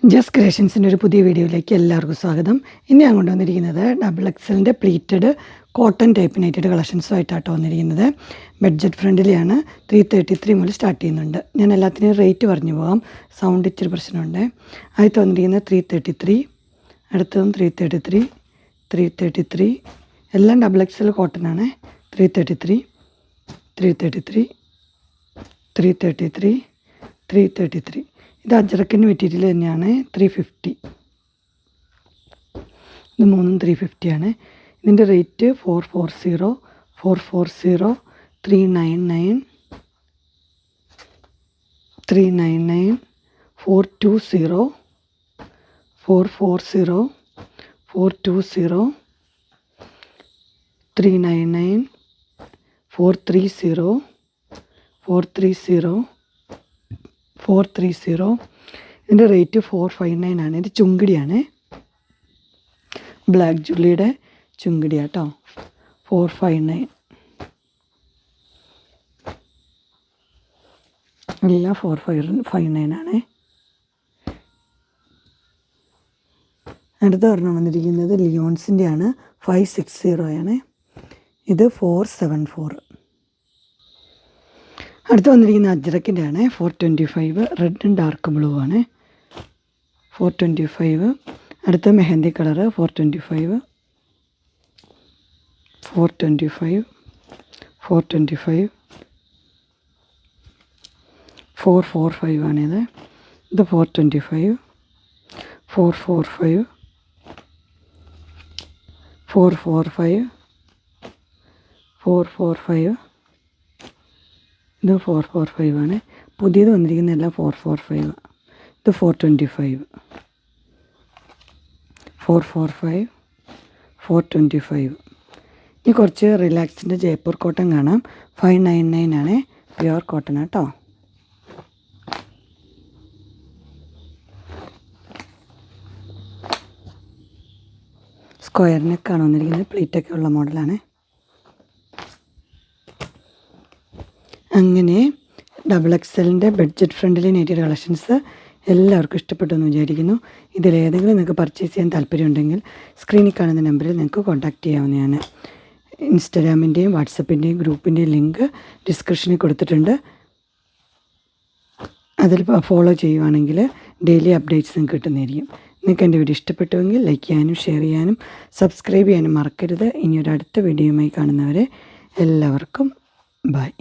Just ക്രിയേഷൻസിൻ്റെ ഒരു പുതിയ വീഡിയോയിലേക്ക് എല്ലാവർക്കും സ്വാഗതം. ഇനി ഞാൻ കൊണ്ടുവന്നിരിക്കുന്നത് XXLൻ്റെ പ്ലീറ്റഡ് കോട്ടൺ ടൈപ്പ് നൈറ്റഡ് കളക്ഷൻസുമായിട്ടാണ് വന്നിരിക്കുന്നത്. ബഡ്ജറ്റ് ഫ്രണ്ട്ലിയാണ്. 333 മുതൽ സ്റ്റാർട്ട് ചെയ്യുന്നുണ്ട്. ഞാൻ എല്ലാത്തിനും റേറ്റ് പറഞ്ഞു പോകാം, സൗണ്ട് ഇച്ചിരി പ്രശ്നമുണ്ട്. ആദ്യത്തെ വന്നിരിക്കുന്നത് 333, അടുത്തതും 333 എല്ലാം XXL കോട്ടനാണ്. 333 ഇത് അജ്രക്കിൻ്റെ മെറ്റീരിയൽ തന്നെയാണ്. 350, ഇത് മൂന്നും 350 ആണ്. ഇതിൻ്റെ റേറ്റ് 440, 399, 420, 399, 430. ഇതിൻ്റെ റേറ്റ് 459 ആണ്. ഇത് ചുങ്കിടിയാണ്, ബ്ലാക്ക് ജുള്ളിയുടെ ചുങ്കിടിയാട്ടോ. 459 എല്ലാം 459 ആണ്. അടുത്ത ഒരെണ്ണം വന്നിരിക്കുന്നത് ലിയോൺസിൻ്റെ ആണ്. 560 ആണ്. ഇത് 474. അടുത്ത് വന്നിരിക്കുന്ന അജ്രക്കിൻ്റെ ആണ്. 425, റെഡും ഡാർക്ക് ബ്ലൂ ആണ്. 425. അടുത്ത മെഹന്തി കളറ് 425, 445 ആണിത്. ഇത് 425, 445, 445. ഇത് 445 ആണ്. പുതിയത് വന്നിരിക്കുന്ന എല്ലാം 445. ഇത് 425, 425. ഇനി കുറച്ച് റിലാക്സിൻ്റെ ജയ്പൂർ കോട്ടൺ കാണാം. 599 ആണ്. പ്യുവർ കോട്ടൺ കേട്ടോ. സ്ക്വയർ നെക്കാണ് വന്നിരിക്കുന്നത്. പ്ലീറ്റൊക്കെ ഉള്ള മോഡലാണ്. അങ്ങനെ XXLൻ്റെ ബഡ്ജറ്റ് ഫ്രണ്ട്ലി നൈറ്റഡ് കളക്ഷൻസ് എല്ലാവർക്കും ഇഷ്ടപ്പെട്ടു എന്ന് വിചാരിക്കുന്നു. ഇതിലേതെങ്കിലും നിങ്ങൾക്ക് പർച്ചേസ് ചെയ്യാൻ താല്പര്യമുണ്ടെങ്കിൽ സ്ക്രീനിൽ കാണുന്ന നമ്പറിൽ നിങ്ങൾക്ക് കോൺടാക്റ്റ് ചെയ്യാവുന്നതാണ്. ഇൻസ്റ്റാഗ്രാമിൻ്റെയും വാട്സപ്പിൻ്റെയും ഗ്രൂപ്പിൻ്റെയും ലിങ്ക് ഡിസ്ക്രിപ്ഷനിൽ കൊടുത്തിട്ടുണ്ട്. അതിൽ ഫോളോ ചെയ്യുവാണെങ്കിൽ ഡെയിലി അപ്ഡേറ്റ്സ് നിങ്ങൾക്ക് കിട്ടുന്നതായിരിക്കും. നിങ്ങൾക്ക് എൻ്റെ വീഡിയോ ഇഷ്ടപ്പെട്ടുവെങ്കിൽ ലൈക്ക് ചെയ്യാനും ഷെയർ ചെയ്യാനും സബ്സ്ക്രൈബ് ചെയ്യാനും മറക്കരുത്. ഇനിയൊരു അടുത്ത വീഡിയോയുമായി കാണുന്നവരെ എല്ലാവർക്കും ബൈ.